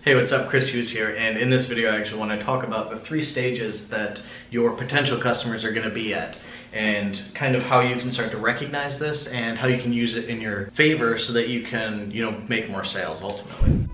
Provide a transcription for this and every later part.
Hey, what's up? Chris Hughes here, and in this video I actually want to talk about the 3 stages that your potential customers are going to be at, and kind of how you can start to recognize this and how you can use it in your favor so that you can, make more sales ultimately.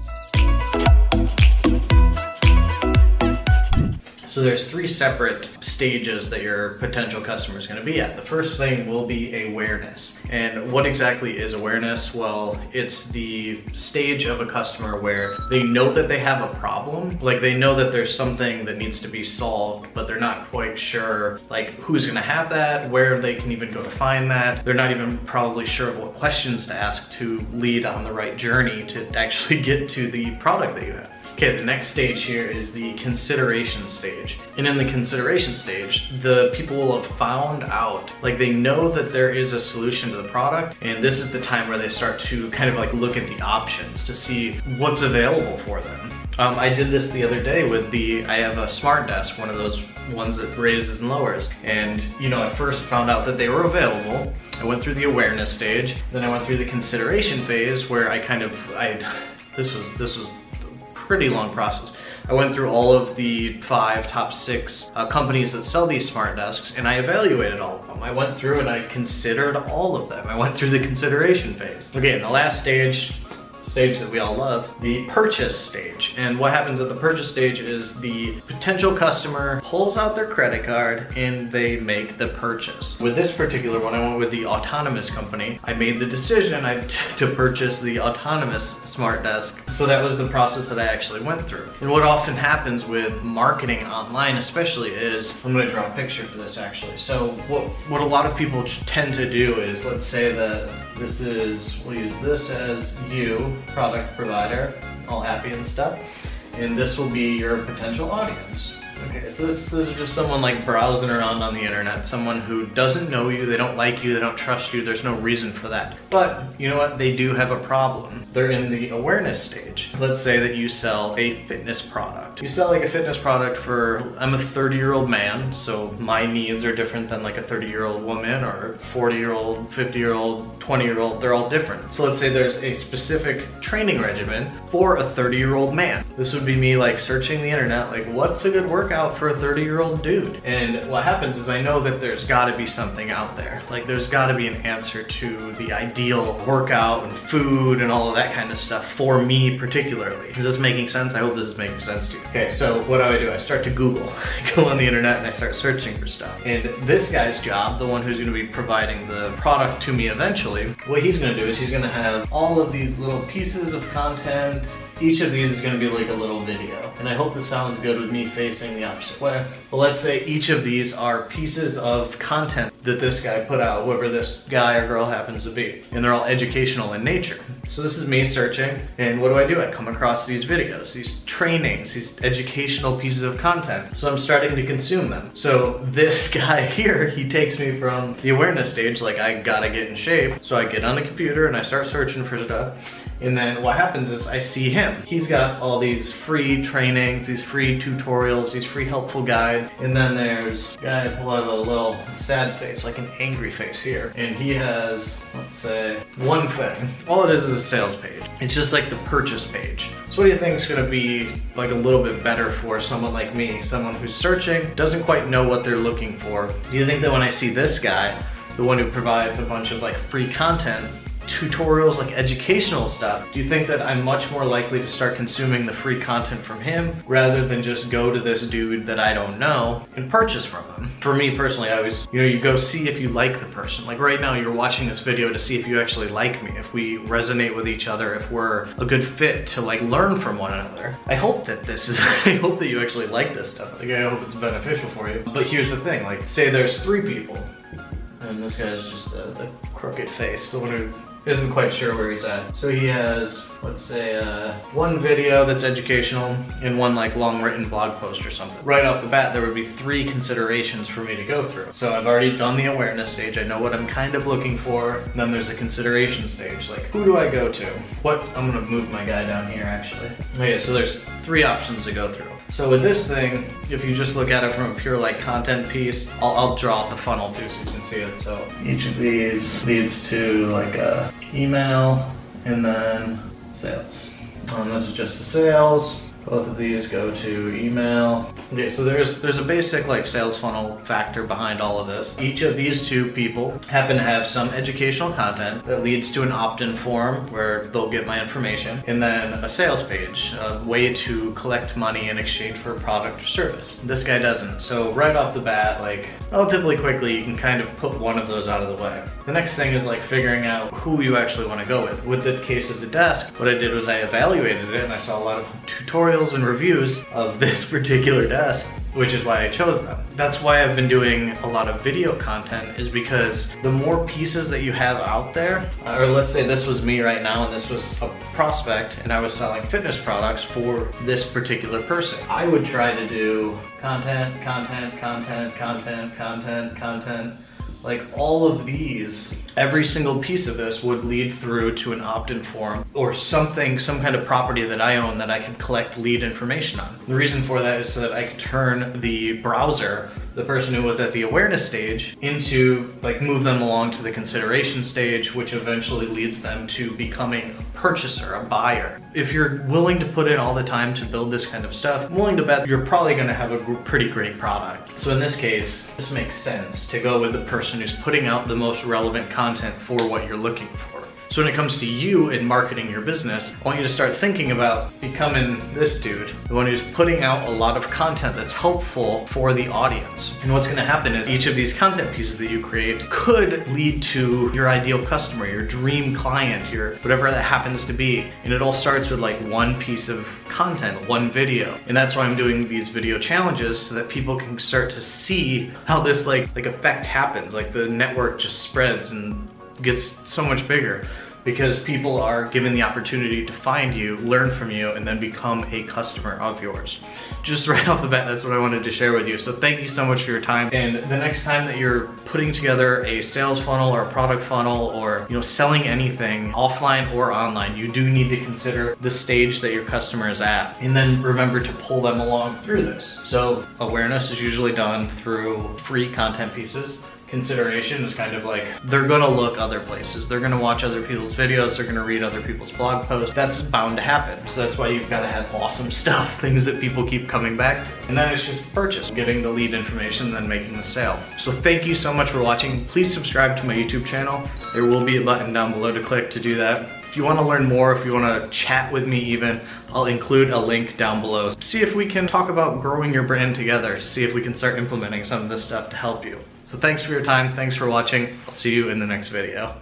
So there's 3 separate stages that your potential customer is going to be at. The first thing will be awareness. And what exactly is awareness? Well, it's the stage of a customer where they know that they have a problem. Like, they know that there's something that needs to be solved, but they're not quite sure like who's going to have that, where they can even go to find that. They're not even probably sure of what questions to ask to lead on the right journey to actually get to the product that you have. Okay, the next stage here is the consideration stage. And in the consideration stage, the people will have found out, like they know that there is a solution to the product, and this is the time where they start to kind of like look at the options to see what's available for them. I did this the other day with I have a smart desk, one of those ones that raises and lowers. And I first found out that they were available. I went through the awareness stage, then I went through the consideration phase where this was pretty long process. I went through all of the top 6 companies that sell these smart desks, and I evaluated all of them. I went through and I considered all of them. I went through the consideration phase. Okay, and the last stage that we all love, the purchase stage. And what happens at the purchase stage is the potential customer pulls out their credit card and they make the purchase. With this particular one, I went with the autonomous company. I made the decision to purchase the autonomous smart desk. So that was the process that I actually went through. And what often happens with marketing online especially is, I'm gonna draw a picture for this actually. So what a lot of people tend to do is, let's say that we'll use this as you, product provider, all happy and stuff, and this will be your potential audience. Okay, so this is just someone like browsing around on the internet, someone who doesn't know you, they don't like you, they don't trust you, there's no reason for that. But you know what, they do have a problem. They're in the awareness stage. Let's say that you sell a fitness product. You sell like a fitness product I'm a 30-year-old man, so my needs are different than like a 30-year-old woman or 40-year-old, 50-year-old, 20-year-old, they're all different. So let's say there's a specific training regimen for a 30-year-old man. This would be me like searching the internet, like what's a good workout for a 30-year-old dude? And what happens is I know that there's gotta be something out there. Like there's gotta be an answer to the ideal workout and food and all of that kind of stuff for me particularly. Is this making sense? I hope this is making sense to you. Okay, so what do? I start to Google. I go on the internet and I start searching for stuff. And this guy's job, the one who's gonna be providing the product to me eventually, what he's gonna do is he's gonna have all of these little pieces of content. Each of these is going to be like a little video. And I hope this sounds good with me facing the opposite way. But let's say each of these are pieces of content that this guy put out, whoever this guy or girl happens to be. And they're all educational in nature. So this is me searching, and what do? I come across these videos, these trainings, these educational pieces of content. So I'm starting to consume them. So this guy here, he takes me from the awareness stage, like I gotta get in shape. So I get on the computer and I start searching for stuff. And then what happens is I see him. He's got all these free trainings, these free tutorials, these free helpful guides. And then there's a guy who has a little sad face, like an angry face here. And he has, let's say, one thing. All it is a sales page. It's just like the purchase page. So what do you think is gonna be like a little bit better for someone like me? Someone who's searching, doesn't quite know what they're looking for. Do you think that when I see this guy, the one who provides a bunch of like free content, tutorials, like educational stuff, do you think that I'm much more likely to start consuming the free content from him rather than just go to this dude that I don't know and purchase from him? For me personally, I always, you go see if you like the person. Like right now, you're watching this video to see if you actually like me, if we resonate with each other, if we're a good fit to like learn from one another. I hope that I hope that you actually like this stuff. Like I hope it's beneficial for you. But here's the thing, like say there's 3 people, and this guy's just the crooked face, the one who isn't quite sure where he's at. So he has, let's say, one video that's educational and one like long written blog post or something. Right off the bat, there would be 3 considerations for me to go through. So I've already done the awareness stage. I know what I'm kind of looking for. And then there's a consideration stage. Like, who do I go to? I'm gonna move my guy down here actually. Okay, so there's 3 options to go through. So with this thing, if you just look at it from a pure like content piece, I'll draw out the funnel too so you can see it. So each of these leads to like a email and then sales. And this is just the sales. Both of these go to email. Okay, so there's a basic like sales funnel factor behind all of this. Each of these two people happen to have some educational content that leads to an opt-in form where they'll get my information, and then a sales page, a way to collect money in exchange for a product or service. This guy doesn't. So right off the bat, like relatively quickly, you can kind of put one of those out of the way. The next thing is like figuring out who you actually want to go with. With the case of the desk, what I did was I evaluated it and I saw a lot of tutorials and reviews of this particular desk, which is why I chose them. That's why I've been doing a lot of video content, is because the more pieces that you have out there, or let's say this was me right now and this was a prospect and I was selling fitness products for this particular person. I would try to do content, like all of these. Every single piece of this would lead through to an opt-in form or something, some kind of property that I own that I could collect lead information on. The reason for that is so that I could turn the browser, the person who was at the awareness stage, into like move them along to the consideration stage, which eventually leads them to becoming a purchaser, a buyer. If you're willing to put in all the time to build this kind of stuff, I'm willing to bet you're probably gonna have a pretty great product. So in this case, this makes sense to go with the person who's putting out the most relevant content for what you're looking for. So when it comes to you in marketing your business, I want you to start thinking about becoming this dude, the one who's putting out a lot of content that's helpful for the audience. And what's gonna happen is each of these content pieces that you create could lead to your ideal customer, your dream client, your whatever that happens to be. And it all starts with like one piece of content, one video. And that's why I'm doing these video challenges, so that people can start to see how this like effect happens. Like the network just spreads and gets so much bigger because people are given the opportunity to find you, learn from you, and then become a customer of yours. Just right off the bat, that's what I wanted to share with you. So thank you so much for your time. And the next time that you're putting together a sales funnel or a product funnel, or selling anything offline or online, you do need to consider the stage that your customer is at. And then remember to pull them along through this. So awareness is usually done through free content pieces. Consideration is kind of like, they're gonna look other places, they're gonna watch other people's videos, they're gonna read other people's blog posts. That's bound to happen. So that's why you've gotta have awesome stuff, things that people keep coming back. And then it's just purchase, getting the lead information, then making the sale. So thank you so much for watching. Please subscribe to my YouTube channel. There will be a button down below to click to do that. If you wanna learn more, if you wanna chat with me even, I'll include a link down below. See if we can talk about growing your brand together, see if we can start implementing some of this stuff to help you. So thanks for your time, thanks for watching. I'll see you in the next video.